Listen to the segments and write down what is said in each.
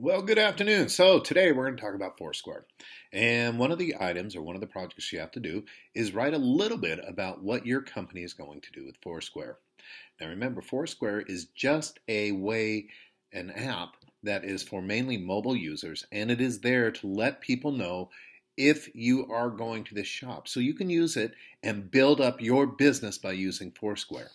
Well, good afternoon. So today we're going to talk about Foursquare. And one of the items or one of the projects you have to do is write a little bit about what your company is going to do with Foursquare. Now remember, Foursquare is just an app that is for mainly mobile users, and it is there to let people know if you are going to this shop. So you can use it and build up your business by using Foursquare.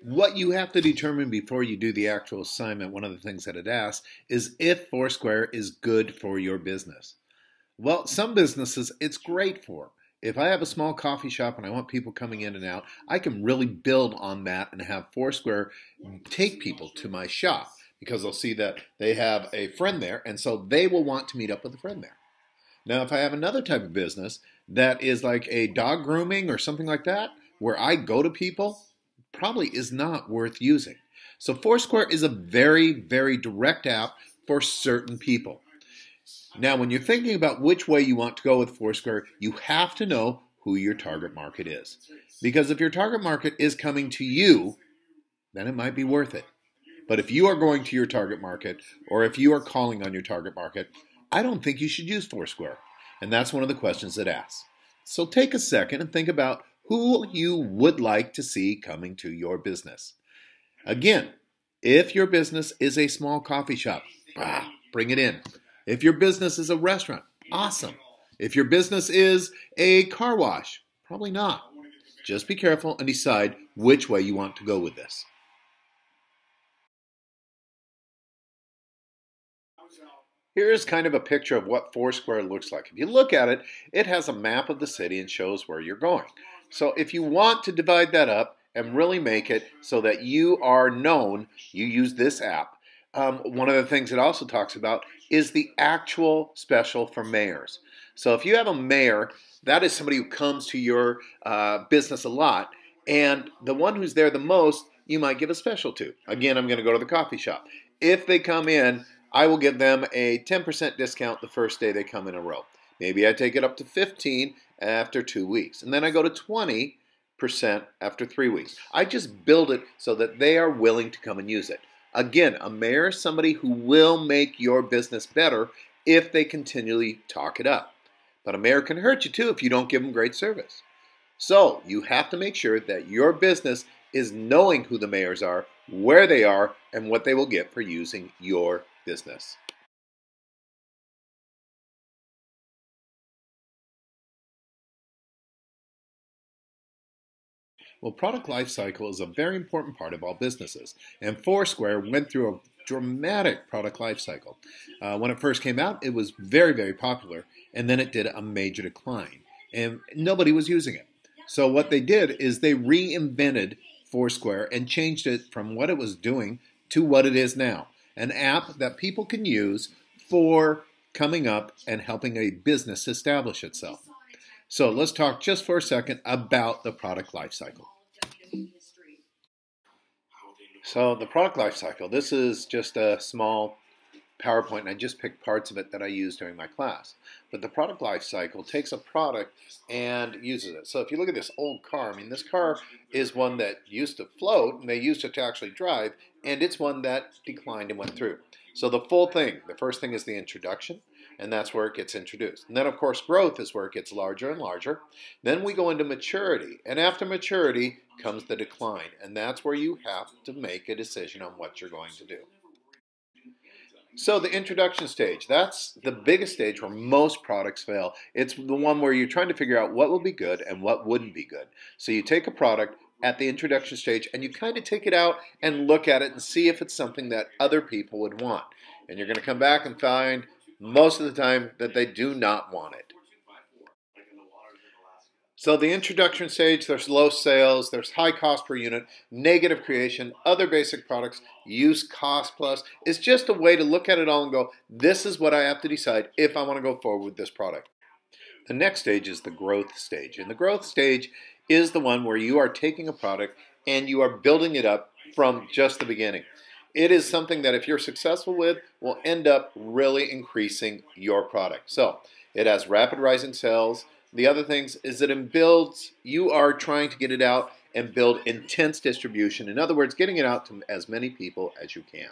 What you have to determine before you do the actual assignment, one of the things that it asks, is if Foursquare is good for your business. Well, some businesses it's great for. If I have a small coffee shop and I want people coming in and out, I can really build on that and have Foursquare take people to my shop because they'll see that they have a friend there, and so they will want to meet up with a friend there. Now, if I have another type of business that is like a dog grooming or something like that, where I go to people, probably is not worth using. So Foursquare is a very, very direct app for certain people. Now, when you're thinking about which way you want to go with Foursquare, you have to know who your target market is. Because if your target market is coming to you, then it might be worth it. But if you are going to your target market, or if you are calling on your target market, I don't think you should use Foursquare. And that's one of the questions it asks. So take a second and think about who you would like to see coming to your business. Again, if your business is a small coffee shop, bring it in. If your business is a restaurant, awesome. If your business is a car wash, probably not. Just be careful and decide which way you want to go with this. Here's kind of a picture of what Foursquare looks like. If you look at it, it has a map of the city and shows where you're going. So if you want to divide that up and really make it so that you are known, you use this app. One of the things it also talks about is the actual special for mayors. So if you have a mayor, that is somebody who comes to your business a lot, and the one who's there the most, you might give a special to. Again, I'm going to go to the coffee shop. If they come in, I will give them a 10% discount the first day they come in a row. Maybe I take it up to 15 after 2 weeks. And then I go to 20% after 3 weeks. I just build it so that they are willing to come and use it. Again, a mayor is somebody who will make your business better if they continually talk it up. But a mayor can hurt you too if you don't give them great service. So you have to make sure that your business is knowing who the mayors are, where they are, and what they will get for using your business. Well, product lifecycle is a very important part of all businesses, and Foursquare went through a dramatic product lifecycle. When it first came out, it was very, very popular, and then it did a major decline, and nobody was using it. So what they did is they reinvented Foursquare and changed it from what it was doing to what it is now, an app that people can use for coming up and helping a business establish itself. So let's talk just for a second about the product lifecycle. So the product lifecycle, this is just a small PowerPoint, and I just picked parts of it that I use during my class. But the product lifecycle takes a product and uses it. So if you look at this old car, I mean, this car is one that used to float, and they used it to actually drive, and it's one that declined and went through. So the full thing, the first thing is the introduction, and that's where it gets introduced. And then, of course, growth is where it gets larger and larger. Then we go into maturity, and after maturity comes the decline, and that's where you have to make a decision on what you're going to do. So the introduction stage, that's the biggest stage where most products fail. It's the one where you're trying to figure out what will be good and what wouldn't be good. So you take a product at the introduction stage and you kind of take it out and look at it and see if it's something that other people would want. And you're going to come back and find most of the time that they do not want it. So the introduction stage, there's low sales, there's high cost per unit, negative creation, other basic products, use cost plus. It's just a way to look at it all and go, this is what I have to decide if I want to go forward with this product. The next stage is the growth stage. And the growth stage is the one where you are taking a product and you are building it up from just the beginning. It is something that if you're successful with will end up really increasing your product. So it has rapid rising sales. The other things is that it builds, you are trying to get it out and build intense distribution. In other words, getting it out to as many people as you can.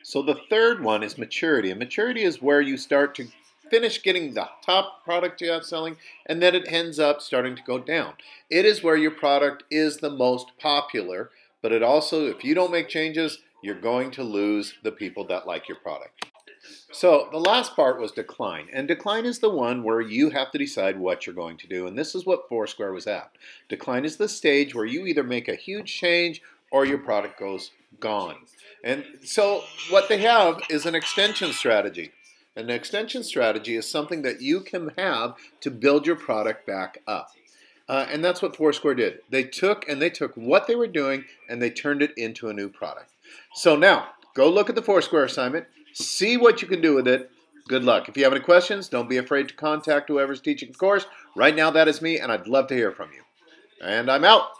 So the third one is maturity. And maturity is where you start to finish getting the top product you have selling, and then it ends up starting to go down. It is where your product is the most popular, but it also, if you don't make changes, you're going to lose the people that like your product. So the last part was decline. And decline is the one where you have to decide what you're going to do. And this is what Foursquare was at. Decline is the stage where you either make a huge change or your product goes gone. And so what they have is an extension strategy. An extension strategy is something that you can have to build your product back up. And that's what Foursquare did. They took what they were doing and they turned it into a new product. So now, go look at the Foursquare assignment. See what you can do with it. Good luck. If you have any questions, don't be afraid to contact whoever's teaching the course. Right now, that is me, and I'd love to hear from you. And I'm out.